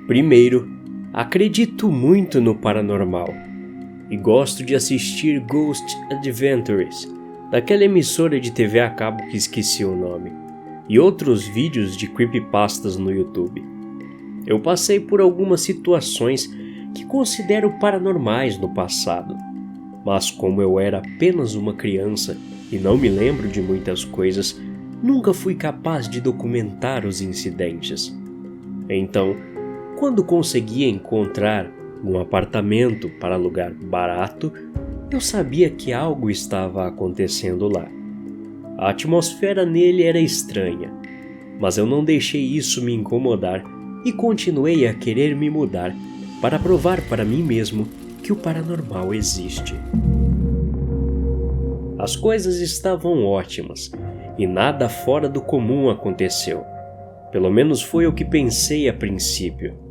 Primeiro, acredito muito no paranormal e gosto de assistir Ghost Adventures, daquela emissora de TV a cabo que esqueci o nome, e outros vídeos de creepypastas no YouTube. Eu passei por algumas situações que considero paranormais no passado, mas como eu era apenas uma criança e não me lembro de muitas coisas, nunca fui capaz de documentar os incidentes. Então, quando conseguia encontrar um apartamento para alugar barato, eu sabia que algo estava acontecendo lá. A atmosfera nele era estranha, mas eu não deixei isso me incomodar e continuei a querer me mudar para provar para mim mesmo que o paranormal existe. As coisas estavam ótimas e nada fora do comum aconteceu. Pelo menos foi o que pensei a princípio.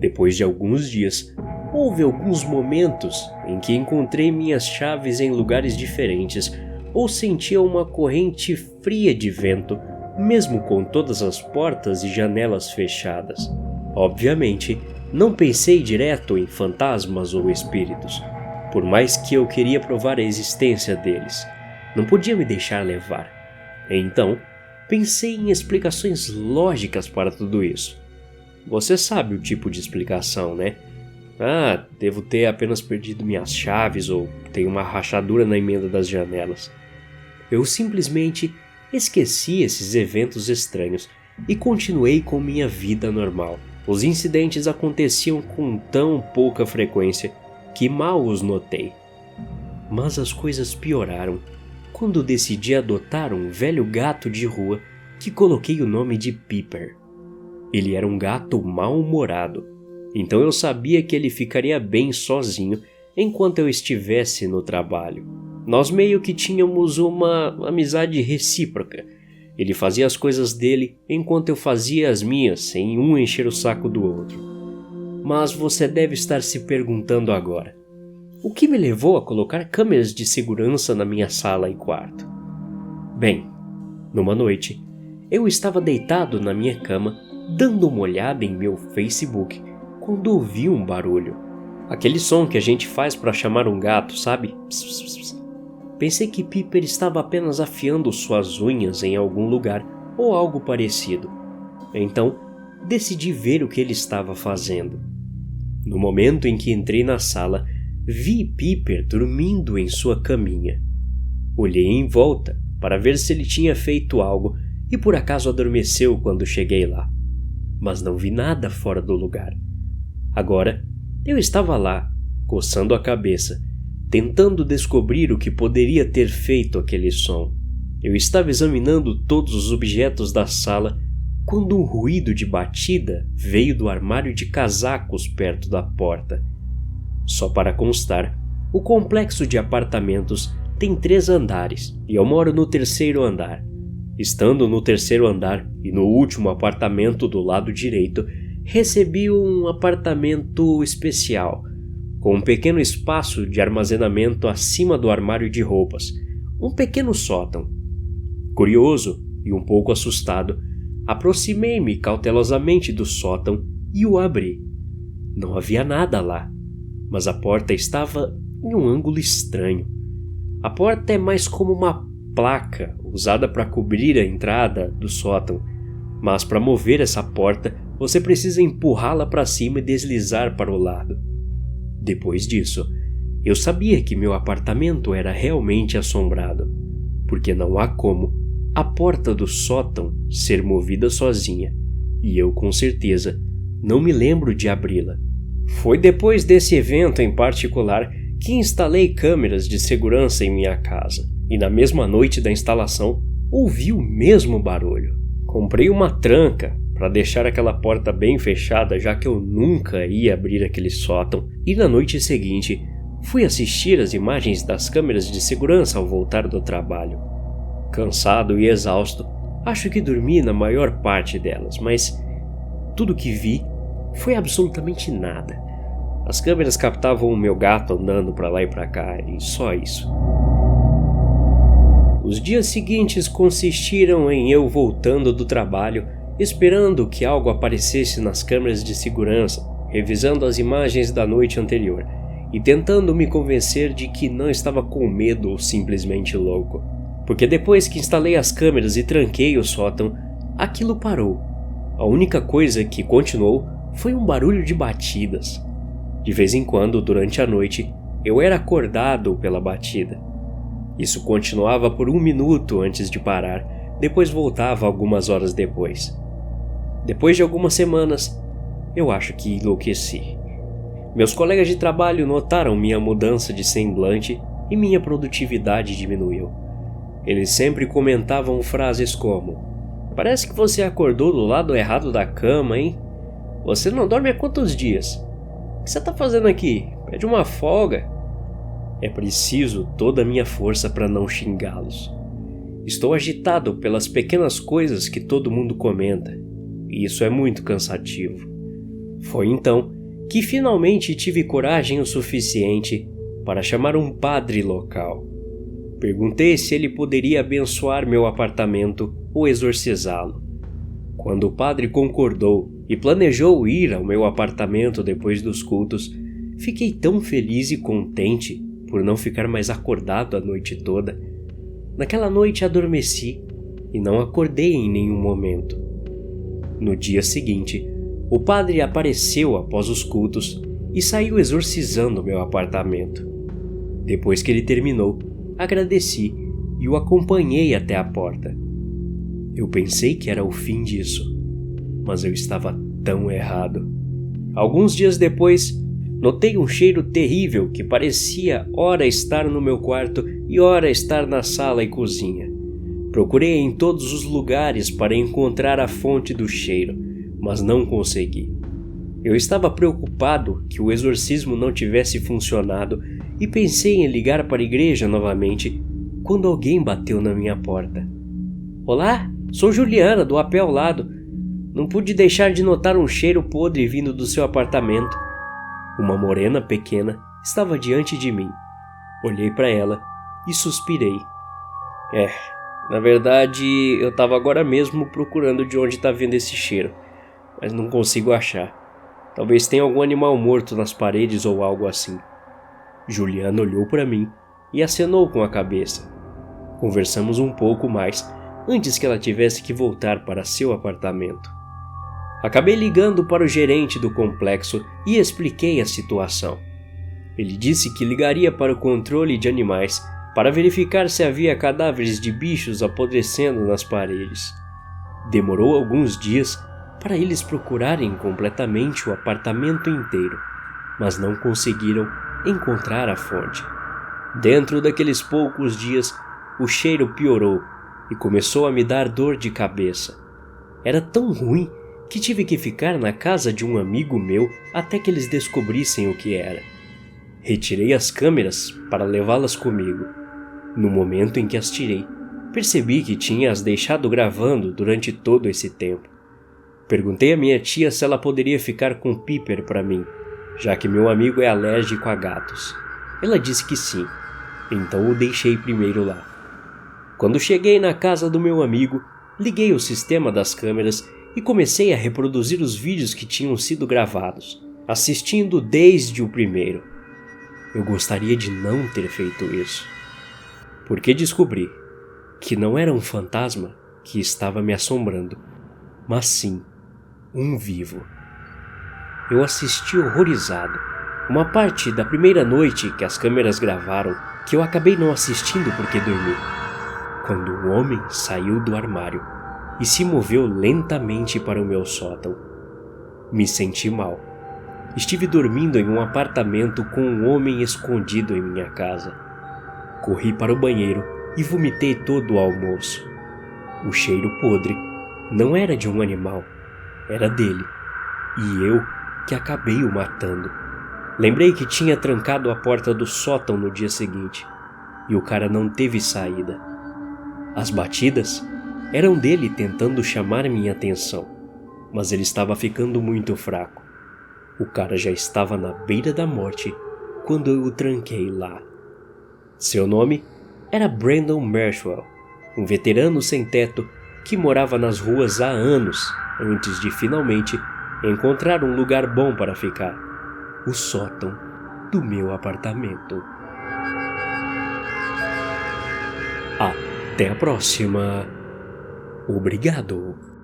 Depois de alguns dias, houve alguns momentos em que encontrei minhas chaves em lugares diferentes ou sentia uma corrente fria de vento, mesmo com todas as portas e janelas fechadas. Obviamente, não pensei direto em fantasmas ou espíritos, por mais que eu queria provar a existência deles. Não podia me deixar levar. Então, pensei em explicações lógicas para tudo isso. Você sabe o tipo de explicação, né? Devo ter apenas perdido minhas chaves ou tenho uma rachadura na emenda das janelas. Eu simplesmente esqueci esses eventos estranhos e continuei com minha vida normal. Os incidentes aconteciam com tão pouca frequência que mal os notei. Mas as coisas pioraram quando decidi adotar um velho gato de rua que coloquei o nome de Piper. Ele era um gato mal-humorado, então eu sabia que ele ficaria bem sozinho enquanto eu estivesse no trabalho. Nós meio que tínhamos uma amizade recíproca. Ele fazia as coisas dele enquanto eu fazia as minhas, sem um encher o saco do outro. Mas você deve estar se perguntando agora: o que me levou a colocar câmeras de segurança na minha sala e quarto? Bem, numa noite, eu estava deitado na minha cama, dando uma olhada em meu Facebook, quando ouvi um barulho. Aquele som que a gente faz para chamar um gato, sabe? Pss, pss, pss. Pensei que Piper estava apenas afiando suas unhas em algum lugar ou algo parecido. Então, decidi ver o que ele estava fazendo. No momento em que entrei na sala, vi Piper dormindo em sua caminha. Olhei em volta para ver se ele tinha feito algo e por acaso adormeceu quando cheguei lá. Mas não vi nada fora do lugar. Agora, eu estava lá, coçando a cabeça, tentando descobrir o que poderia ter feito aquele som. Eu estava examinando todos os objetos da sala quando um ruído de batida veio do armário de casacos perto da porta. Só para constar, o complexo de apartamentos tem 3 andares e eu moro no 3º andar. Estando no 3º andar e no último apartamento do lado direito, recebi um apartamento especial, com um pequeno espaço de armazenamento acima do armário de roupas, um pequeno sótão. Curioso e um pouco assustado, aproximei-me cautelosamente do sótão e o abri. Não havia nada lá, mas a porta estava em um ângulo estranho. A porta é mais como uma placa usada para cobrir a entrada do sótão, mas para mover essa porta você precisa empurrá-la para cima e deslizar para o lado. Depois disso, eu sabia que meu apartamento era realmente assombrado, porque não há como a porta do sótão ser movida sozinha, e eu com certeza não me lembro de abri-la. Foi depois desse evento em particular que instalei câmeras de segurança em minha casa. E na mesma noite da instalação, ouvi o mesmo barulho. Comprei uma tranca para deixar aquela porta bem fechada, já que eu nunca ia abrir aquele sótão, e na noite seguinte, fui assistir as imagens das câmeras de segurança ao voltar do trabalho. Cansado e exausto, acho que dormi na maior parte delas, mas tudo que vi foi absolutamente nada. As câmeras captavam o meu gato andando para lá e para cá, e só isso. Os dias seguintes consistiram em eu voltando do trabalho esperando que algo aparecesse nas câmeras de segurança, revisando as imagens da noite anterior e tentando me convencer de que não estava com medo ou simplesmente louco. Porque depois que instalei as câmeras e tranquei o sótão, aquilo parou. A única coisa que continuou foi um barulho de batidas. De vez em quando, durante a noite, eu era acordado pela batida. Isso continuava por 1 minuto antes de parar, depois voltava algumas horas depois. Depois de algumas semanas, eu acho que enlouqueci. Meus colegas de trabalho notaram minha mudança de semblante e minha produtividade diminuiu. Eles sempre comentavam frases como: "Parece que você acordou do lado errado da cama, hein? Você não dorme há quantos dias? O que você está fazendo aqui? Pede uma folga." É preciso toda a minha força para não xingá-los. Estou agitado pelas pequenas coisas que todo mundo comenta, e isso é muito cansativo. Foi então que finalmente tive coragem o suficiente para chamar um padre local. Perguntei se ele poderia abençoar meu apartamento ou exorcizá-lo. Quando o padre concordou e planejou ir ao meu apartamento depois dos cultos, fiquei tão feliz e contente por não ficar mais acordado a noite toda. Naquela noite adormeci e não acordei em nenhum momento. No dia seguinte, o padre apareceu após os cultos e saiu exorcizando meu apartamento. Depois que ele terminou, agradeci e o acompanhei até a porta. Eu pensei que era o fim disso, mas eu estava tão errado. Alguns dias depois, notei um cheiro terrível que parecia ora estar no meu quarto e ora estar na sala e cozinha. Procurei em todos os lugares para encontrar a fonte do cheiro, mas não consegui. Eu estava preocupado que o exorcismo não tivesse funcionado e pensei em ligar para a igreja novamente quando alguém bateu na minha porta. "Olá, sou Juliana, do AP ao lado. Não pude deixar de notar um cheiro podre vindo do seu apartamento." Uma morena pequena estava diante de mim. Olhei para ela e suspirei. Na verdade, eu estava agora mesmo procurando de onde está vindo esse cheiro, mas não consigo achar. Talvez tenha algum animal morto nas paredes ou algo assim." Juliana olhou para mim e acenou com a cabeça. Conversamos um pouco mais antes que ela tivesse que voltar para seu apartamento. Acabei ligando para o gerente do complexo e expliquei a situação. Ele disse que ligaria para o controle de animais para verificar se havia cadáveres de bichos apodrecendo nas paredes. Demorou alguns dias para eles procurarem completamente o apartamento inteiro, mas não conseguiram encontrar a fonte. Dentro daqueles poucos dias, o cheiro piorou e começou a me dar dor de cabeça. Era tão ruim que tive que ficar na casa de um amigo meu até que eles descobrissem o que era. Retirei as câmeras para levá-las comigo. No momento em que as tirei, percebi que tinha as deixado gravando durante todo esse tempo. Perguntei à minha tia se ela poderia ficar com Piper para mim, já que meu amigo é alérgico a gatos. Ela disse que sim, então o deixei primeiro lá. Quando cheguei na casa do meu amigo, liguei o sistema das câmeras e comecei a reproduzir os vídeos que tinham sido gravados, assistindo desde o primeiro. Eu gostaria de não ter feito isso, porque descobri que não era um fantasma que estava me assombrando, mas sim um vivo. Eu assisti horrorizado uma parte da primeira noite que as câmeras gravaram, que eu acabei não assistindo porque dormi, quando um homem saiu do armário e se moveu lentamente para o meu sótão. Me senti mal. Estive dormindo em um apartamento com um homem escondido em minha casa. Corri para o banheiro e vomitei todo o almoço. O cheiro podre não era de um animal, era dele, e eu que acabei o matando. Lembrei que tinha trancado a porta do sótão no dia seguinte, e o cara não teve saída. As batidas eram dele tentando chamar minha atenção, mas ele estava ficando muito fraco. O cara já estava na beira da morte quando eu o tranquei lá. Seu nome era Brandon Marshall, um veterano sem teto que morava nas ruas há anos antes de finalmente encontrar um lugar bom para ficar: o sótão do meu apartamento. Até a próxima. Obrigado.